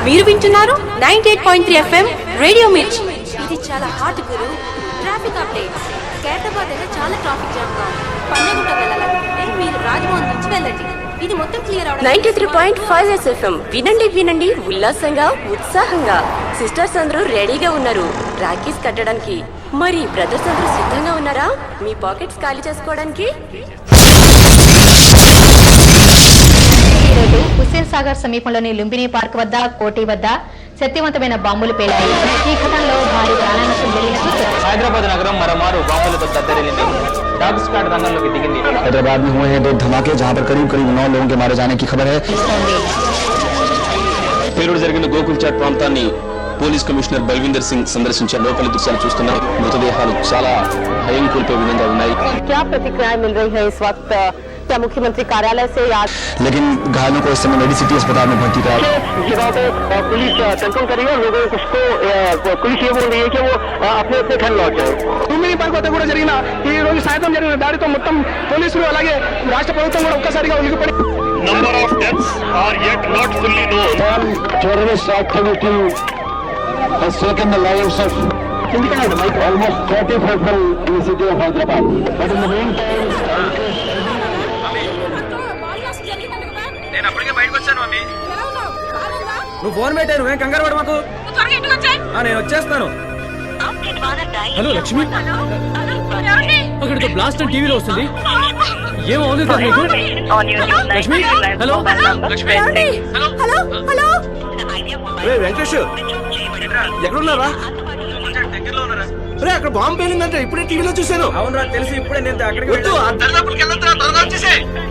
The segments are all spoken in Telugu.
మీరు వింటున్నారు 98.3 FM రేడియో మిర్చి. ఇది చాలా హాట్ గురు. Traffic updates. ఖైరతాబాద్ దగ్గర చాలా ట్రాఫిక్ జామ్ గా ఉంది. పన్నెగుంట వెళ్ళాలనుకుంటే మీరు రాజమోహన్ నుంచి వెళ్ళండి. ఇది మొత్తం క్లియర్ అవడం. 93.5 FM వినండి వినండి ఉల్లాసంగా ఉత్సాహంగా. సిస్టర్స్ అందరూ రెడీగా ఉన్నారు రాఖీస్ కట్టడానికి. మరి బ్రదర్స్ అందరూ సిద్ధంగా ఉన్నారా మీ పాకెట్స్ ఖాళీ చేసుకోవడానికి? ఈరోజు హుస్సేన్ సాగర్ సమీపంలోని లుంబిని పార్క్ వద్ద కోటి వద్ద శక్తివంతమైన బాంబులు పేలాయి. ఈ ఘటనలో భారీ ప్రాణనష్టం జరిగినట్లు హైదరాబాద్ నగరం మరోమారు బాంబులతో దద్దరిల్లింది. డాగ్ స్క్వాడ్ రంగంలోకి దిగింది. हैदराबाद में हुए हैं 2 धमाके जहां पर करीब 9 लोगों के मारे जाने की खबर है. పేలుడు జరిగిన గోకుల్ చాట్ ప్రాంతాన్ని పోలీస్ కమిషనర్ బల్విందర్ సింగ్ సందర్శించారు. లోపలి దృశ్యాలు చూస్తున్నాం. మృతదేహాలు చాలా భయం కూల్పే విధంగా ఉన్నాయి. क्या प्रतिक्रिया मिल रही है इस वक्त? क्या मुख्यमंत्री कार्यालय से या लेकिन घायलों को इस समय मेडिसिटी अस्पताल में भर्ती कराया. जगह पे पुलिस कंट्रोल कर रही है. लोगों को पुलिस ये बोल रही है कि वो अपने अपने घर लौट जाए. లుంబిని పార్క్ వద్ద కూడా జరిగిన ఈ రోజు సాయంత్రం జరిగిన దాడితో మొత్తం పోలీసులు అలాగే రాష్ట్ర ప్రభుత్వం కూడా ఒక్కసారిగా ఉలిగిపడి Number of deaths are yet not fully known. terrorist activity has taken the lives of almost 30 people in the city of Hyderabad. But in the meantime, నేను అప్పటికే బయటకు వచ్చాను మమ్మీ. నువ్వు ఫోన్ పెట్టాను, నువ్వేం కంగారు పడు మాకు. నేను వచ్చేస్తాను. హలో లక్ష్మి, అక్కడితో బ్లాస్ట్ అని టీవీలో వస్తుంది. ఏమవుతుంది సార్ మీకు? Lakshmi hello Lakshmi hello. వెంకటేష్ ఎక్కడున్నారా? దగ్గరలో ఉన్నారా? అక్కడ బాంబు పేలిందంటే ఇప్పుడే టీవీలో చూశాను. అవునరా తెలుసు. ఇప్పుడే నేను అక్కడికి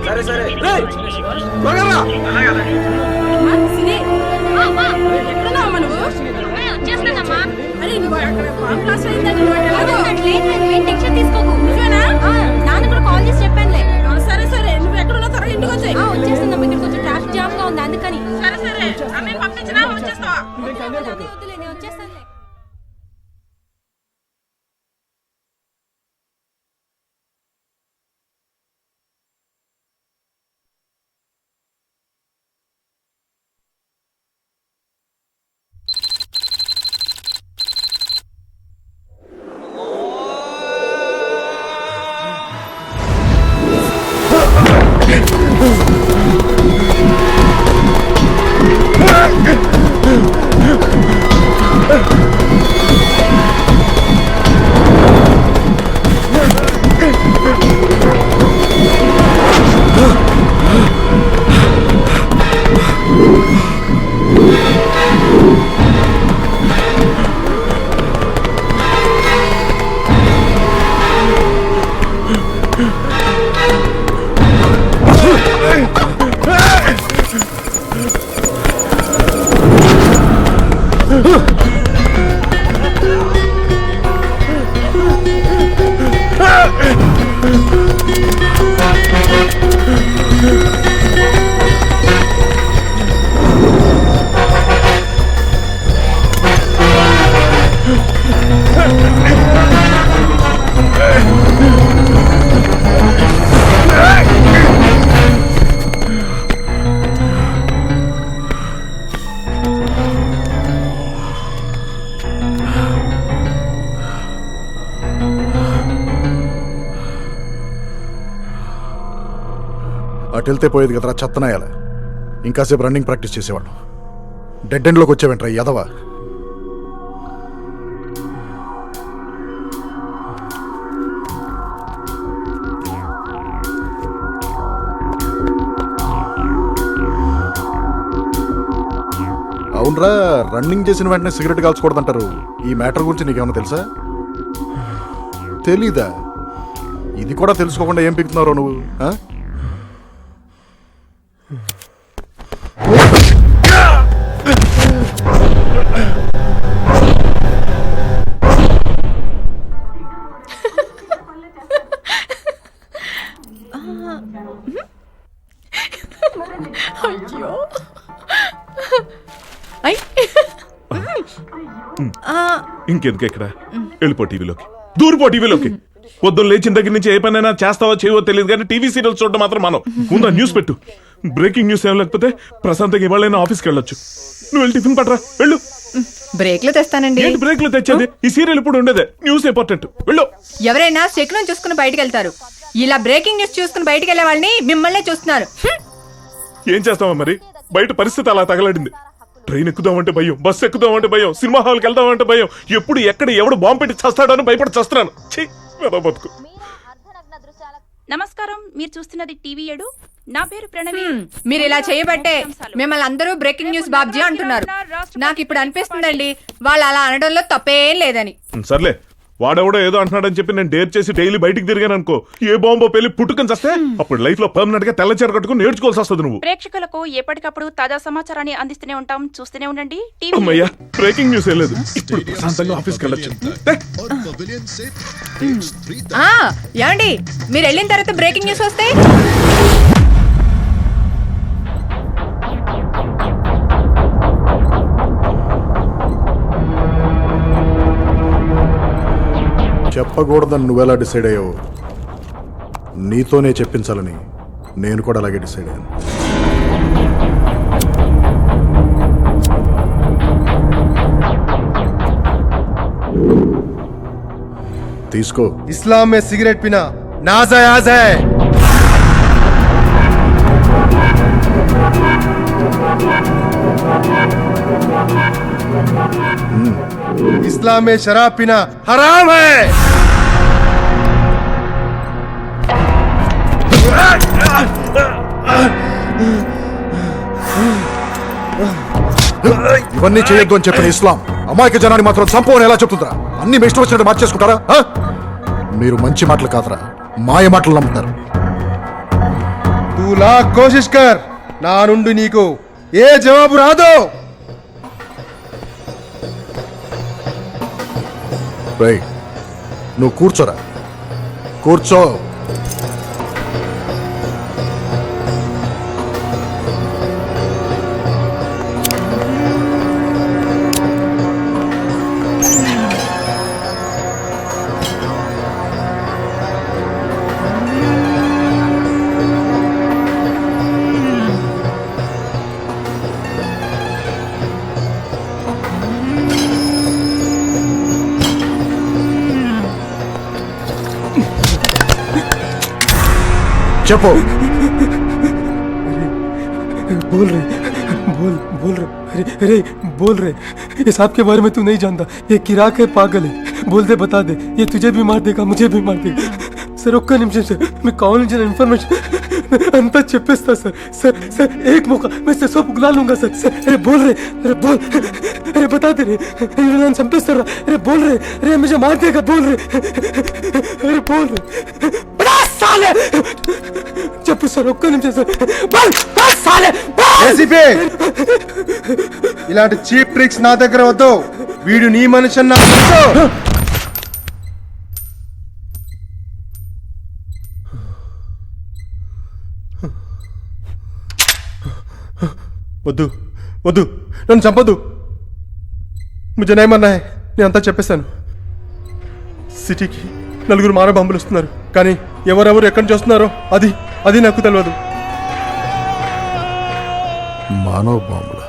సరే సరే నాన్న కూడా కాల్ చేసి చెప్పానులే. సరే సరే నువ్వు ఎక్కడున్నా త్వరగా ఇంటికి వచ్చాయి. వచ్చేస్తాను. ఇక్కడ కొంచెం ట్రాఫిక్ జామ్ గా ఉంది అందుకని. సరే సరే పంపించినా వచ్చేస్తావా? నేను వచ్చేస్తానులే. అటు వెళ్తే పోయేది కదరా చెత్తనాయాల. ఇంకాసేపు రన్నింగ్ ప్రాక్టీస్ చేసేవాళ్ళు. డెడ్ ఎండ్లోకి వచ్చేవేంట్రా యదవా? అవునరా, రన్నింగ్ చేసిన వెంటనే సిగరెట్ కాల్చకూడదంటారు. ఈ మ్యాటర్ గురించి నీకేమన్నా తెలుసా? తెలీదా? ఇది కూడా తెలుసుకోకుండా ఏం పిక్కుతున్నారో నువ్వు? అయ్యో ఇంకెందుకు ఇక్కడ వెళ్ళిపో టీవీలోకి, దూరిపో టీవీలోకి. పొద్దున్న లేచిన దగ్గర నుంచి ఏ పనైనా చేస్తావో చేయవో తెలియదు కానీ టీవీ సీరియల్స్ చూడడం మాత్రం మనం ముందు న్యూస్ పెట్టు. బ్రేకింగ్ న్యూస్ ఏం లేకపోతే ప్రశాంతంగా ఇవాళైనా ఆఫీస్కి వెళ్ళొచ్చు. నువ్వు వెళ్ళి టిఫిన్ పట్టరా, వెళ్ళు. బ్రేక్ లో తెస్తానండి. ఏంటి బ్రేక్ లో తెచ్చేది? ఈ సీరియల్ ఇప్పుడు ఉండేదే, న్యూస్ ఇంపార్టెంట్, వెళ్ళు. ఎవరైనా శకునం చూసుకుని బయటకు వెళ్తారు, ఇలా బ్రేకింగ్ న్యూస్ చూసుకుని బయటకు వెళ్లే వాళ్ళని మిమ్మల్నే చూస్తున్నారు. ఏం చేస్తావా మరి? బయట పరిస్థితి అలా తగలడింది. ట్రైన్ ఎక్కుదామంటే భయం, బస్సు ఎక్కుదామంటే భయం, సినిమా హాల్కి వెళ్దామంటే భయం. ఎప్పుడు ఎక్కడ ఎవడు బాంబు పెట్టి చస్తాడని భయపడి చస్తున్నాను. బతుకు. నమస్కారం, మీరు చూస్తున్నది టీవీ 7. నా పేరు ప్రణవి. మీరు ఇలా చేయబట్టే మిమ్మల్ని అందరూ బ్రేకింగ్ న్యూస్ బాబ్జీ అంటున్నారు. నాకు ఇప్పుడు అనిపిస్తుందండి వాళ్ళు అలా అనడంలో తప్పేం లేదని. సర్లే, వాడెవడో ఏదో అంటున్నాడని చెప్పి నేను డేర్ చేసి డైలీ బయటికి తిరిగాను అనుకో, ఏ బాంబో పెళ్లి పుట్టుకొని చస్తే అప్పుడు లైఫ్ లో పర్మనెంట్ గా తెల్ల చీర కట్టుకుని నేర్చుకోవాల్సి వస్తుంది. నువ్వు ప్రేక్షకులకు ఎప్పటికప్పుడు తాజా సమాచారాన్ని అందిస్తూనే ఉంటాం, చూస్తూనే ఉండండి టీవీ. అమ్మయ్యా, బ్రేకింగ్ న్యూస్ ఏ లేదు. ఇప్పుడు ప్రశాంతంగా ఆఫీస్కి వెళ్ళొచ్చు. ఏమండి, మీరు వెళ్ళిన తర్వాత బ్రేకింగ్ న్యూస్ వస్తే చెప్పకూడదని నువ్వెలా డిసైడ్ అయ్యావు? నీతోనే చెప్పించాలని నేను కూడా అలాగే డిసైడ్ అయ్యాను. తీసుకో. इस्लाम में सिगरेट पीना नाजायज है. इस्लाम में शराब पीना हराम है. ఇవన్నీ చేయొద్దు అని చెప్పిన ఇస్లాం అమాయక జనాన్ని మాత్రం చంపవని ఎలా చెప్తుందిరా? అన్ని మీ ఇష్టం వచ్చినట్టు మార్చేసుకుంటారా? మీరు మంచి మాటలు కాదురా, మాయ మాటలు నమ్ముతారు. तू लाख कोशिश कर, నా నుండి నీకు ఏ జవాబు రాదు. రేయ్, నువ్వు కూర్చోరా, కూర్చో. చెప్పు. बोल रहे बोल रहे इस सांप के बारे में तू नहीं जानता. ये किराक है, पागल है. बोल दे, बता दे, ये तुझे भी मार देगा, मुझे भी मार देगा. सर ఒక్క నిమిషం సార్, మీకు కావాల్సిన ఇన్ఫర్మేషన్ అంతా చెప్పేస్తా సార్. సార్ సార్ एक मौका मैं से सब उगला लूंगा सर. सर अरे बोल रहे, अरे बता दे रे, नन्ను చంపేస్తారా? अरे बोल रहे, अरे मुझे मार देगा, बोल रहे, अरे बोल रहे. చెప్పు సార్, ఒక్క నిమిషం సార్. ఇలాంటి చీప్ ట్రిక్స్ నా దగ్గర వద్దు. వీడు నీ మనిషి అన్న వద్దు వద్దు, నన్ను చంపొద్దు. ముझे नहीं मरना है. నేను అంతా చెప్పేశాను. సిటీకి నలుగురు మానవ బాంబులు వస్తున్నారు, కానీ ఎవరెవరు ఎక్కడి నుంచి వస్తున్నారో అది నాకు తెలియదు. మానవ బాంబుల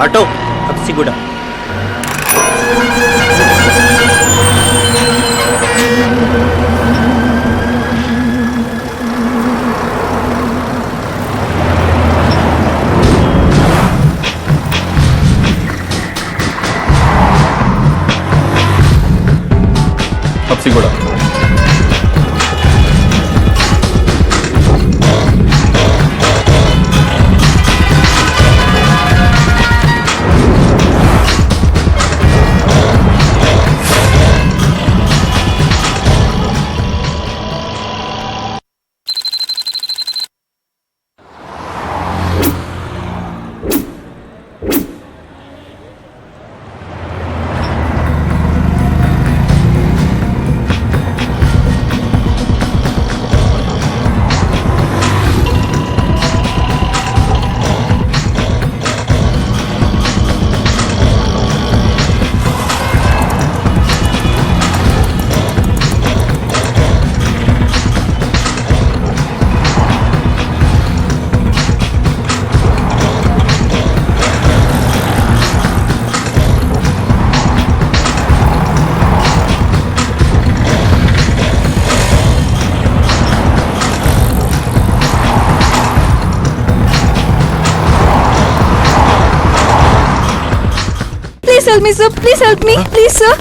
auto Habsiguda. Habsiguda. Please help me sir, please help me, please sir.